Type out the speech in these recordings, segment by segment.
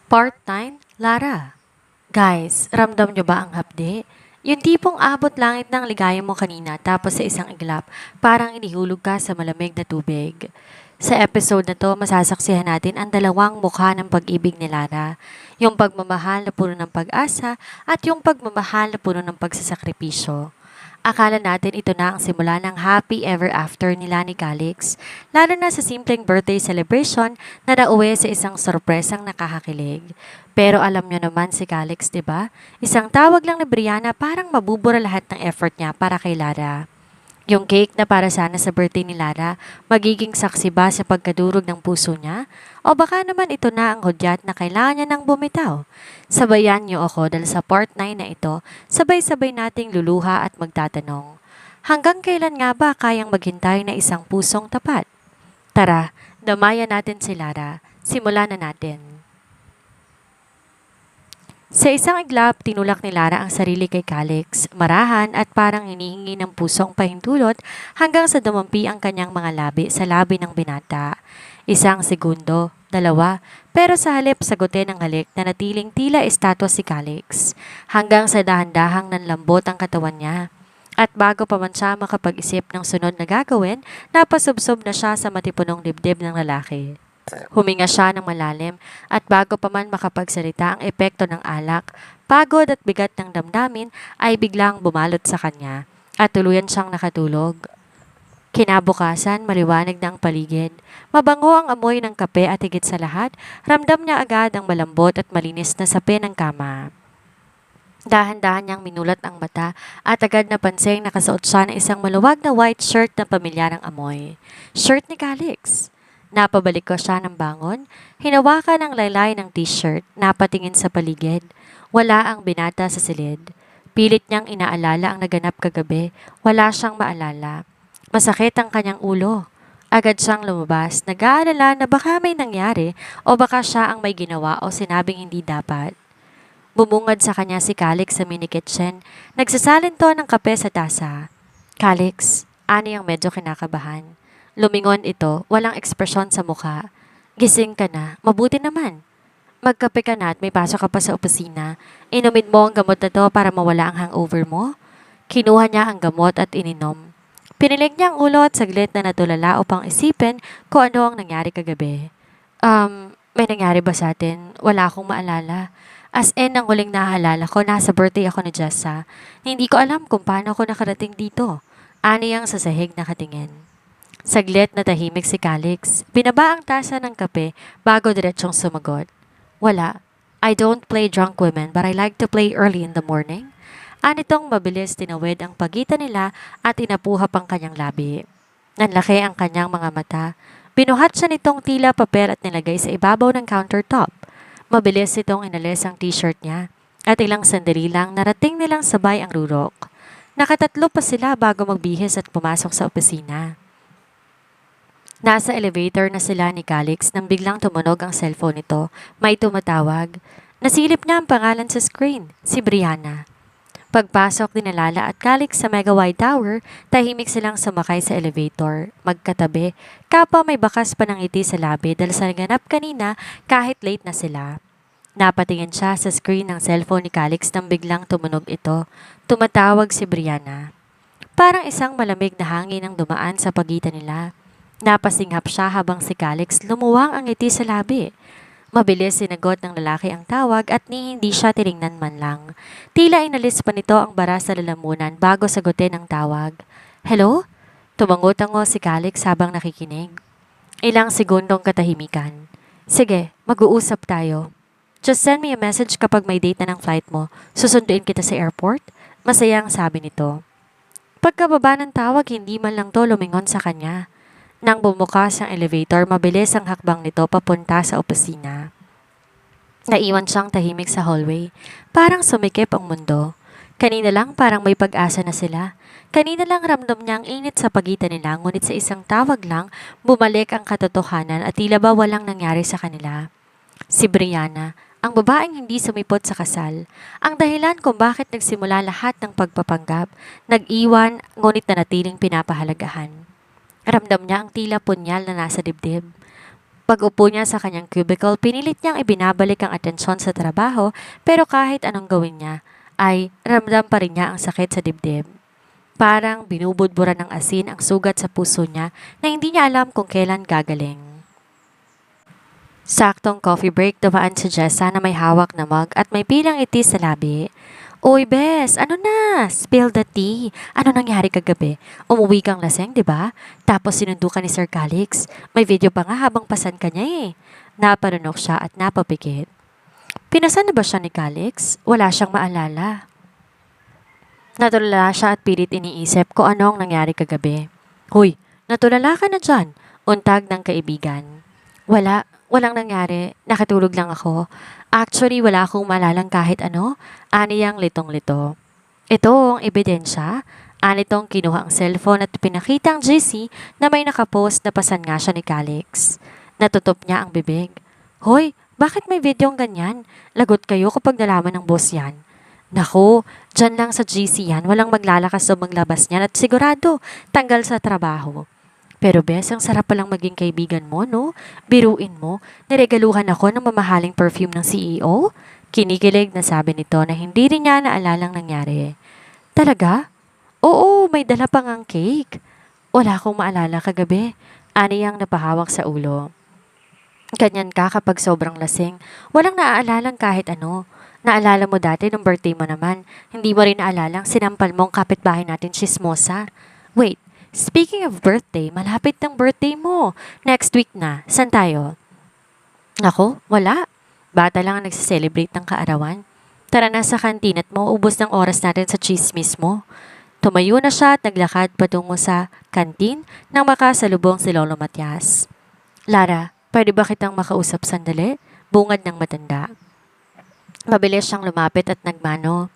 Part 9, Lara. Guys, ramdam nyo ba ang hapde? Yung tipong abot langit ng ligaya mo kanina tapos sa isang iglap, parang inihulog ka sa malamig na tubig. Sa episode na to, masasaksihan natin ang dalawang mukha ng pag-ibig ni Lara. Yung pagmamahal na puno ng pag-asa at yung pagmamahal na puno ng pagsasakripisyo. Akala natin ito na ang simula ng happy ever after nila ni Calix, lalo na sa simpleng birthday celebration na nauwi sa isang sorpresang nakakakilig. Pero alam nyo naman si Calix, di ba? Isang tawag lang ni Brianna parang mabubura lahat ng effort niya para kay Lara. Yung cake na para sana sa birthday ni Lara, magiging saksi ba sa pagkadurog ng puso niya? O baka naman ito na ang hudyat na kailangan niya nang bumitaw? Sabayan niyo ako dahil sa part 9 na ito, sabay-sabay nating luluha at magtatanong. Hanggang kailan nga ba kayang maghintay na isang pusong tapat? Tara, damayan natin si Lara. Simulan na natin. Sa isang iglap, tinulak ni Lara ang sarili kay Calix, marahan at parang hinihingi ng pusong pahintulot hanggang sa dumampi ang kanyang mga labi sa labi ng binata. Isang segundo, dalawa, pero sa halip sagutin ng halik na natiling tila estatwa si Calix, hanggang sa dahan-dahang nanlambot ang katawan niya. At bago pa man siya makapag-isip ng sunod na gagawin, napasubsob na siya sa matipunong dibdib ng lalaki. Huminga siya ng malalim at bago pa man makapagsalita ang epekto ng alak, pagod at bigat ng damdamin ay biglang bumalot sa kanya at tuluyan siyang nakatulog. Kinabukasan, maliwanag na ang paligid. Mabango ang amoy ng kape at higit sa lahat, ramdam niya agad ang malambot at malinis na sape ng kama. Dahan-dahan niyang minulat ang mata at agad napansing nakasuot siya ng isang maluwag na white shirt na pamilyarang amoy. Shirt ni Calix. Napabalik ko siya ng bangon, hinawakan ang laylay ng t-shirt, napatingin sa paligid. Wala ang binata sa silid. Pilit niyang inaalala ang naganap kagabi, wala siyang maalala. Masakit ang kanyang ulo. Agad siyang lumabas, nag-aalala na baka may nangyari o baka siya ang may ginawa o sinabing hindi dapat. Bumungad sa kanya si Calix sa mini kitchen, nagsasalin to ng kape sa tasa. Calix, ani ang medyo kinakabahan. Lumingon ito, walang ekspresyon sa mukha. Gising ka na, mabuti naman. Magkape ka na at may pasok ka pa sa opisina. Inumin mo ang gamot na to para mawala ang hangover mo? Kinuha niya ang gamot at ininom. Pinilig niya ang ulo at saglit na natulala upang isipin kung ano ang nangyari kagabi. May nangyari ba sa atin? Wala akong maalala. As in, ang huling naaalala ko, nasa birthday ako ni Jessa. Hindi ko alam kung paano ako nakarating dito. Ani ang sa sahig nakatingin. Saglit na tahimik si Calix. Binaba ang tasa ng kape bago diretsong sumagot. Wala. I don't play drunk women but I like to play early in the morning. Anitong mabilis tinawid ang pagitan nila at inapuhap ang kanyang labi. Nanlaki ang kanyang mga mata. Binuhat siya nitong tila papel at nilagay sa ibabaw ng countertop. Mabilis itong inalis ang t-shirt niya at ilang sandali lang narating nilang sabay ang rurok. Nakatatlo pa sila bago magbihis at pumasok sa opisina. Nasa elevator na sila ni Calix nang biglang tumunog ang cellphone nito. May tumatawag. Nasilip niya ang pangalan sa screen, si Brianna. Pagpasok ni Lala at Calix sa Mega Wide Tower, tahimik silang sumakay sa elevator. Magkatabi, kapwa may bakas pa ng ngiti sa labi dahil sa naganap kanina kahit late na sila. Napatingin siya sa screen ng cellphone ni Calix nang biglang tumunog ito. Tumatawag si Brianna. Parang isang malamig na hangin ang dumaan sa pagitan nila. Napasinghap siya habang si Calix lumuwang ang ngiti sa labi. Mabilis sinagot ng lalaki ang tawag at ni hindi siya tiningnan man lang. Tila inalis pa nito ang bara sa lalamunan bago sagutin ang tawag. Hello? Tumango-tango si Calix habang nakikinig. Ilang segundong katahimikan. Sige, mag-uusap tayo. Just send me a message kapag may date na ng flight mo. Susunduin kita sa airport. Masayang sabi nito. Pagkababa ng tawag, hindi man lang to lumingon sa kanya. Nang bumukas ang elevator, mabilis ang hakbang nito papunta sa opisina. Naiwan siyang tahimik sa hallway. Parang sumikip ang mundo. Kanina lang parang may pag-asa na sila. Kanina lang ramdam niya ang init sa pagitan nila, ngunit sa isang tawag lang, bumalik ang katotohanan at tila ba walang nangyari sa kanila. Si Brianna, ang babaeng hindi sumipot sa kasal. Ang dahilan kung bakit nagsimula lahat ng pagpapanggap, nag-iwan ngunit nanatiling pinapahalagahan. Ramdam niya ang tila punyal na nasa dibdib. Pag-upo niya sa kanyang cubicle, pinilit niyang ibinabalik ang atensyon sa trabaho pero kahit anong gawin niya, ay ramdam pa rin niya ang sakit sa dibdib. Parang binubudbura ng asin ang sugat sa puso niya na hindi niya alam kung kailan gagaling. Saktong coffee break, dumaan si Jessa na may hawak na mug at may pilang itis sa labi. Uy, Bes, ano na? Spill the tea. Ano nangyari kagabi? Umuwi kang laseng, di ba? Tapos sinundo ka ni Sir Calix. May video pa nga habang pasan ka niya eh. Naparunok siya at napapikit. Pinasan na ba siya ni Calix? Wala siyang maalala. Natulala siya at pilit iniisip kung ano ang nangyari kagabi. Huy, natulala ka na dyan. Untag ng kaibigan. Walang nangyari. Nakatulog lang ako. Actually, wala akong maalalang kahit ano. Aniyang litong-lito. Ito ang ebidensya. Anitong kinuha ang cellphone at pinakita ang GC na may nakapost na pasan nga siya ni Calix. Natutop niya ang bibig. Hoy, bakit may videong ganyan? Lagot kayo kapag nalaman ng boss yan. Naku, dyan lang sa GC yan, walang maglalakas o maglabas niyan at sigurado tanggal sa trabaho. Pero Bes, ang sarap palang maging kaibigan mo, no? Biruin mo, niregaluhan ako ng mamahaling perfume ng CEO? Kinikilig na sabi nito na hindi rin niya naalalang nangyari. Talaga? Oo, may dala pang ang cake. Wala akong maalala kagabi. Aniyang napahawak sa ulo. Ganyan ka kapag sobrang lasing. Walang naaalalang kahit ano. Naalala mo dati nung birthday mo naman. Hindi mo rin naalalang sinampal mong kapitbahay natin chismosa. Wait, speaking of birthday, malapit ng birthday mo. Next week na. San tayo? Ako? Wala. Bata lang ang nagsiselebrate ng kaarawan. Tara na sa kantin at mauubos ng oras natin sa chismis mo. Tumayo na siya at naglakad patungo sa kantin nang makasalubong si Lolo Matias. Lara, pwede ba kitang makausap sandali? Bungad ng matanda. Mabilis siyang lumapit at nagmano.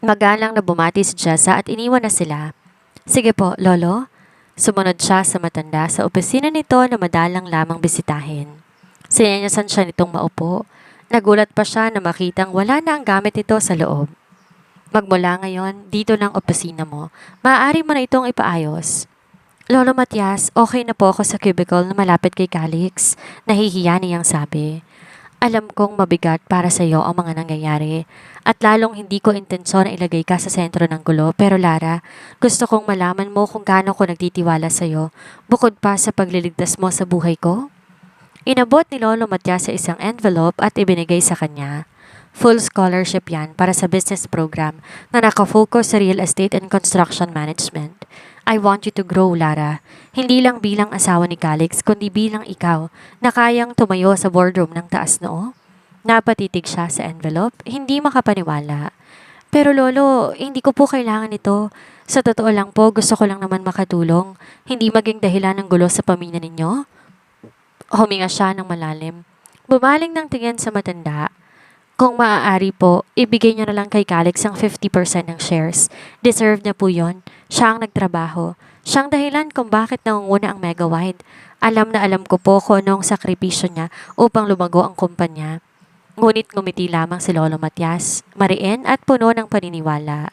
Magalang na bumati si Jessa at iniwan na sila. Sige po, Lolo. Sumunod siya sa matanda sa opisina nito na madalang lamang bisitahin. Sinenyasan siya nitong maupo. Nagulat pa siya na makitang wala na ang gamit nito sa loob. Magmula ngayon, dito ng opisina mo. Maaari mo na itong ipaayos. Lolo Matias, okay na po ako sa cubicle na malapit kay Calix. Nahihiya niyang sabi. Alam kong mabigat para sa iyo ang mga nangyayari at lalong hindi ko intensyon na ilagay ka sa sentro ng gulo, pero Lara, gusto kong malaman mo kung gaano ko nagtitiwala sa iyo bukod pa sa pagliligtas mo sa buhay ko. Inabot ni Lolo Matias sa isang envelope at ibinigay sa kanya. Full scholarship yan para sa business program na nakafocus sa real estate and construction management. I want you to grow, Lara. Hindi lang bilang asawa ni Calix, kundi bilang ikaw na kayang tumayo sa boardroom ng taas noo. Napatitig siya sa envelope, hindi makapaniwala. Pero Lolo, hindi ko po kailangan ito. Sa totoo lang po, gusto ko lang naman makatulong. Hindi maging dahilan ng gulo sa pamilya ninyo. Huminga siya ng malalim. Bumaling ng tingin sa matanda. Kung maaari po, ibigay niyo na lang kay Calix ang 50% ng shares. Deserve niya po yon. Siya ang nagtrabaho. Siyang dahilan kung bakit nangunguna ang Megawide. Alam na alam ko po kung anong sakripisyo niya upang lumago ang kumpanya. Ngunit ngumiti lamang si Lolo Matias, mariin at puno ng paniniwala.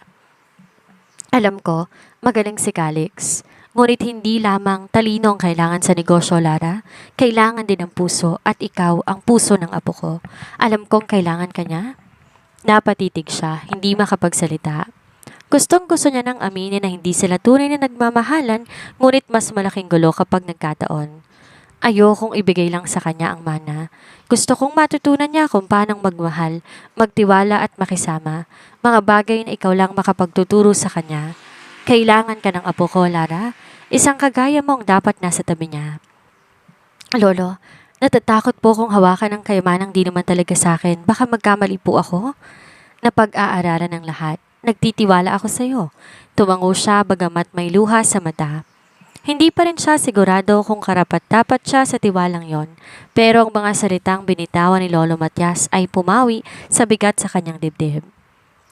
Alam ko, magaling si Calix. Ngunit hindi lamang talino ang kailangan sa negosyo, Lara. Kailangan din ang puso at ikaw ang puso ng apo ko. Alam kong kailangan ka niya. Napatitig siya, hindi makapagsalita. Gustong-gusto niya nang aminin na hindi sila tunay na nagmamahalan, ngunit mas malaking gulo kapag nagkataon. Ayokong ibigay lang sa kanya ang mana. Gusto kong matutunan niya kung paanong magmahal, magtiwala at makisama. Mga bagay na ikaw lang makapagtuturo sa kanya. Kailangan ka ng apo ko, Lara. Isang kagaya mo ang dapat nasa tabi niya. Lolo, natatakot po kung hawakan ng kayamanang di naman talaga sa akin. Baka magkamali po ako. Napag-aaralan ng lahat. Nagtitiwala ako sa iyo. Tumango siya bagamat may luha sa mata. Hindi pa rin siya sigurado kung karapat-dapat siya sa tiwalang yon. Pero ang mga salitang binitawan ni Lolo Matias ay pumawi sa bigat sa kanyang dibdib.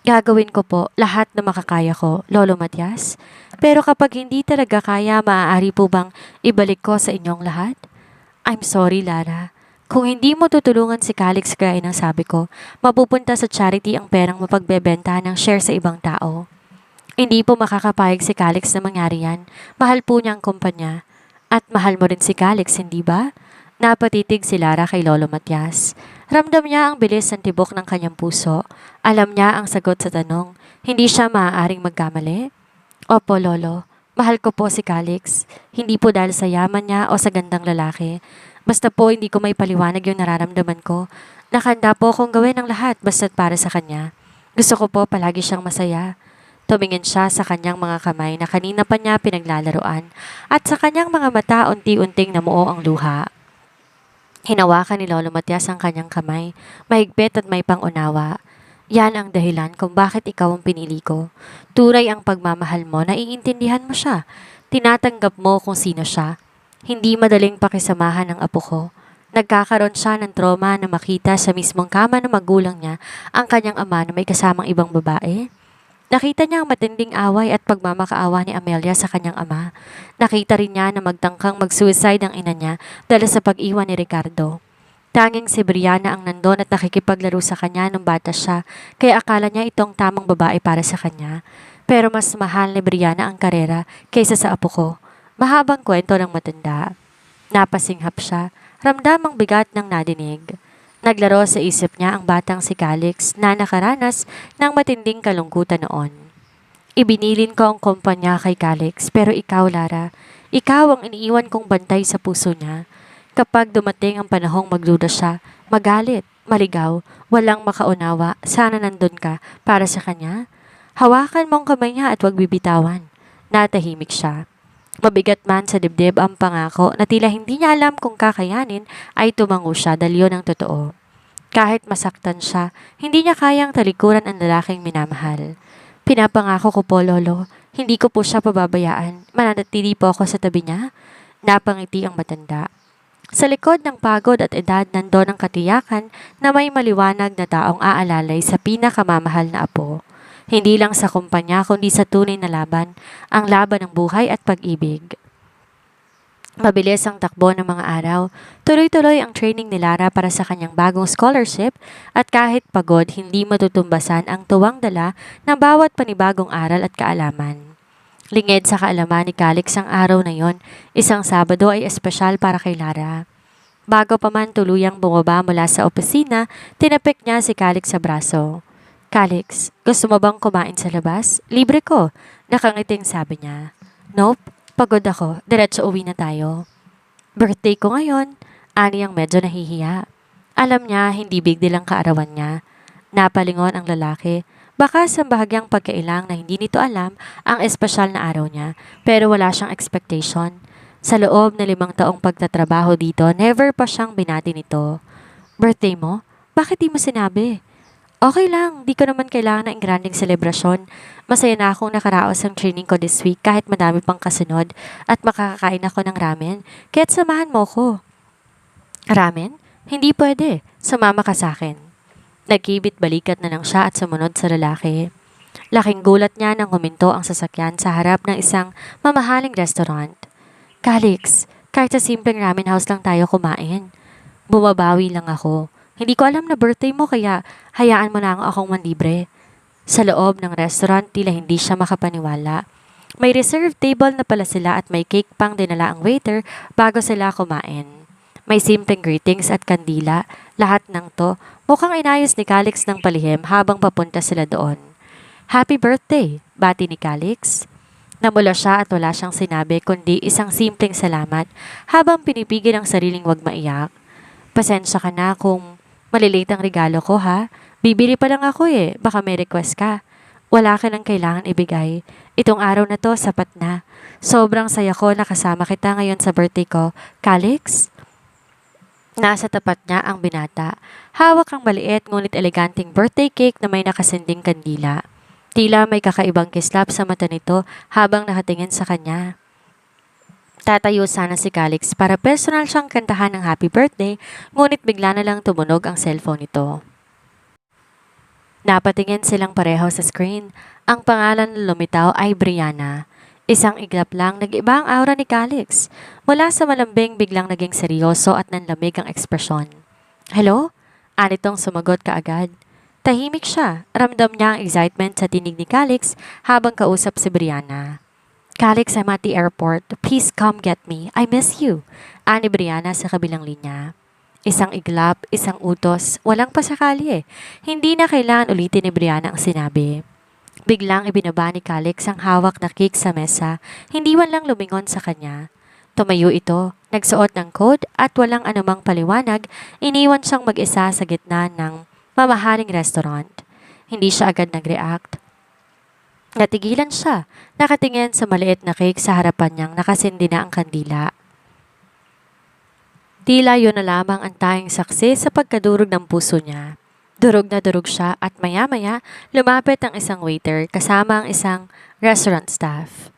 Gagawin ko po lahat na makakaya ko, Lolo Matias. Pero kapag hindi talaga kaya, maaari po bang ibalik ko sa inyong lahat? I'm sorry, Lara. Kung hindi mo tutulungan si Calix gaya ng sabi ko, mapupunta sa charity ang perang mapagbebenta ng share sa ibang tao. Hindi po makakapayag si Calix na mangyari yan. Mahal po niya ang kumpanya. At mahal mo rin si Calix, hindi ba? Napatitig si Lara kay Lolo Matias. Ramdam niya ang bilis ng tibok ng kanyang puso. Alam niya ang sagot sa tanong. Hindi siya maaaring magkamali? Opo, Lolo. Mahal ko po si Calix. Hindi po dahil sa yaman niya o sa gandang lalaki. Basta po hindi ko may paliwanag yung nararamdaman ko. Nakanda po akong gawin ang lahat basta't para sa kanya. Gusto ko po palagi siyang masaya. Tumingin siya sa kanyang mga kamay na kanina pa niya pinaglalaroan at sa kanyang mga mata unti-unting namuo ang luha. Hinawakan ni Lolo Matias ang kanyang kamay, mahigpit at may pangunawa. Yan ang dahilan kung bakit ikaw ang pinili ko. Turay ang pagmamahal mo, naiintindihan mo siya. Tinatanggap mo kung sino siya. Hindi madaling pakisamahan ng apo ko. Nagkakaroon siya ng trauma na makita sa mismong kama ng magulang niya ang kanyang ama na may kasamang ibang babae. Nakita niya ang matinding away at pagmamakaawa ni Amelia sa kanyang ama. Nakita rin niya na magtangkang mag-suicide ang ina niya dahil sa pag-iwan ni Ricardo. Tanging si Brianna ang nandon at nakikipaglaro sa kanya nung bata siya, kaya akala niya itong tamang babae para sa kanya. Pero mas mahal ni Brianna ang karera kaysa sa apo ko. Mahabang kwento ng matanda. Napasinghap siya, ramdam ang bigat ng nadinig. Naglaro sa isip niya ang batang si Calix na nakaranas ng matinding kalungkutan noon. Ibinilin ko ang kumpanya kay Calix pero ikaw, Lara, ikaw ang iniiwan kong bantay sa puso niya. Kapag dumating ang panahong magduda siya, magalit, maligaw, walang makaunawa, sana nandun ka para sa kanya. Hawakan mong kamay niya at wag bibitawan. Natahimik siya. Mabigat man sa dibdib ang pangako na tila hindi niya alam kung kakayanin ay tumango siya dahil yun ang totoo. Kahit masaktan siya, hindi niya kayang talikuran ang lalaking minamahal. Pinapangako ko po, Lolo, hindi ko po siya pababayaan. Mananatili po ako sa tabi niya. Napangiti ang matanda. Sa likod ng pagod at edad nandoon ang katiyakan na may maliwanag na taong aalalay sa pinakamamahal na apo. Hindi lang sa kumpanya kundi sa tunay na laban, ang laban ng buhay at pag-ibig. Mabilis ang takbo ng mga araw, tuloy-tuloy ang training ni Lara para sa kanyang bagong scholarship at kahit pagod hindi matutumbasan ang tuwang dala ng bawat panibagong aral at kaalaman. Lingid sa kaalaman ni Calix ang araw na yon, isang Sabado ay espesyal para kay Lara. Bago pa man tuluyang bumaba mula sa opisina, tinapik niya si Calix sa braso. Calix, gusto mo bang kumain sa labas? Libre ko. Nakangiting sabi niya. Nope, pagod ako. Diretso uwi na tayo. Birthday ko ngayon. Ani ang medyo nahihiya. Alam niya, hindi big deal ang kaarawan niya. Napalingon ang lalaki. Baka sa bahagyang pagkailang na hindi nito alam ang espesyal na araw niya, pero wala siyang expectation. Sa loob na 5 taong pagtatrabaho dito, never pa siyang binati nito. Birthday mo? Bakit di mo sinabi? Okay lang, di ko naman kailangan ng granding selebrasyon. Masaya na akong nakaraos ang training ko this week kahit madami pang kasunod at makakakain ako ng ramen, kaya't samahan mo ko. Ramen? Hindi pwede. Sumama ka sa akin. Nagkibit balikat na lang siya at sumunod sa lalaki. Laking gulat niya nang huminto ang sasakyan sa harap ng isang mamahaling restaurant. Calix, kahit sa simpleng ramen house lang tayo kumain. Bumabawi lang ako. Hindi ko alam na birthday mo kaya hayaan mo na akong manlibre. Sa loob ng restaurant tila hindi siya makapaniwala. May reserved table na pala sila at may cake pang dinala ang waiter bago sila kumain. May simpleng greetings at kandila. Lahat ng to mukhang inayos ni Calix ng palihim habang papunta sila doon. Happy birthday, bati ni Calix. Namula siya at wala siyang sinabi kundi isang simpleng salamat habang pinipigil ang sariling wag maiyak. Pasensya ka na kung malilate ang regalo ko ha. Bibili pa lang ako baka may request ka. Wala ka nang kailangan ibigay. Itong araw na to sapat na. Sobrang saya ko na kasama kita ngayon sa birthday ko. Calix? Nasa tapat niya ang binata. Hawak ang maliit ngunit eleganteng birthday cake na may nakasinding kandila. Tila may kakaibang kislap sa mata nito habang nakatingin sa kanya. Tatayo sana si Calix para personal siyang kantahan ng happy birthday, ngunit bigla na lang tumunog ang cellphone nito. Napatingin silang pareho sa screen. Ang pangalan na lumitaw ay Brianna. Isang iglap lang nag-iba ang aura ni Calix. Mula sa malambing biglang naging seryoso at nanlamig ang ekspresyon. Hello? Anitong sumagot kaagad. Tahimik siya. Ramdam niya ang excitement sa tinig ni Calix habang kausap si Brianna. Calix, I'm at the airport. Please come get me. I miss you. Ani Brianna sa kabilang linya. Isang iglap, isang utos, walang pasakali eh. Hindi na kailangan ulitin ni Brianna ang sinabi. Biglang ibinaba ni Calix ang hawak na cake sa mesa, hindi man lang lumingon sa kanya. Tumayo ito, nagsuot ng coat at walang anumang paliwanag, iniwan siyang mag-isa sa gitna ng mamahaling restaurant. Hindi siya agad nag-react. Natigilan siya, nakatingin sa maliit na cake sa harapan niyang nakasindi na ang kandila. Tila yun na lamang ang tanging saksi sa pagkadurog ng puso niya. Durog na durog siya at maya-maya lumapit ang isang waiter kasama ang isang restaurant staff.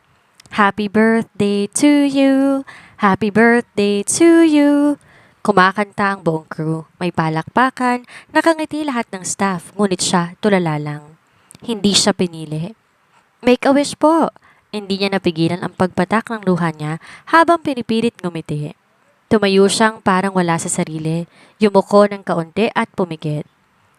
Happy birthday to you! Happy birthday to you! Kumakanta ang buong crew. May palakpakan, nakangiti lahat ng staff, ngunit siya tulala lang. Hindi siya pinili. Make a wish po! Hindi niya napigilan ang pagpatak ng luha niya habang pinipilit ngumiti. Tumayo siyang parang wala sa sarili, yumuko ng kaunti at pumikit.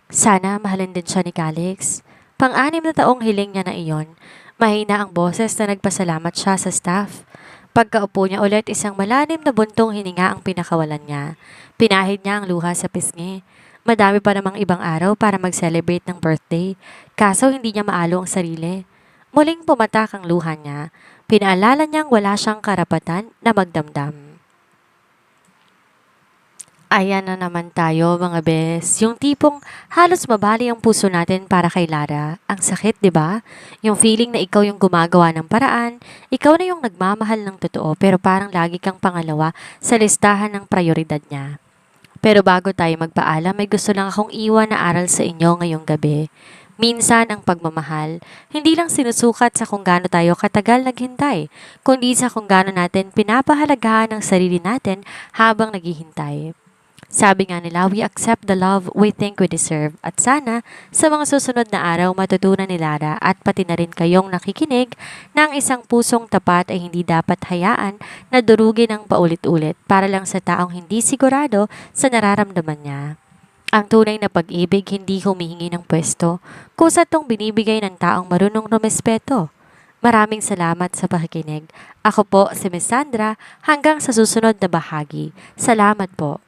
Sana mahalin din siya ni Calix. Pang-anim na taong hiling niya na iyon. Mahina ang boses na nagpasalamat siya sa staff. Pagkaupo niya ulit, isang malalim na buntong hininga ang pinakawalan niya. Pinahid niya ang luha sa pisngi. Madami pa namang ibang araw para mag-celebrate ng birthday, kaso hindi niya maalo ang sarili. Muling pumatak ang luha niya. Pinaalala niyang wala siyang karapatan na magdamdam. Ayan na naman tayo mga bes. Yung tipong halos mabali ang puso natin para kay Lara. Ang sakit, di ba? Yung feeling na ikaw yung gumagawa ng paraan, ikaw na yung nagmamahal ng totoo pero parang lagi kang pangalawa sa listahan ng prioridad niya. Pero bago tayo magpaalam, may gusto lang akong iwan na aral sa inyo ngayong gabi. Minsan ang pagmamahal, hindi lang sinusukat sa kung gaano tayo katagal naghintay, kundi sa kung gaano natin pinapahalagahan ang sarili natin habang naghihintay. Sabi nga nila, we accept the love we think we deserve. At sana, sa mga susunod na araw, matutunan ni Lara at pati na rin kayong nakikinig na ang isang pusong tapat ay hindi dapat hayaan na durugin ng paulit-ulit para lang sa taong hindi sigurado sa nararamdaman niya. Ang tunay na pag-ibig hindi humihingi ng pwesto, kusa itong binibigay ng taong marunong rumespeto. Maraming salamat sa pakikinig. Ako po si Miss Sandra hanggang sa susunod na bahagi. Salamat po.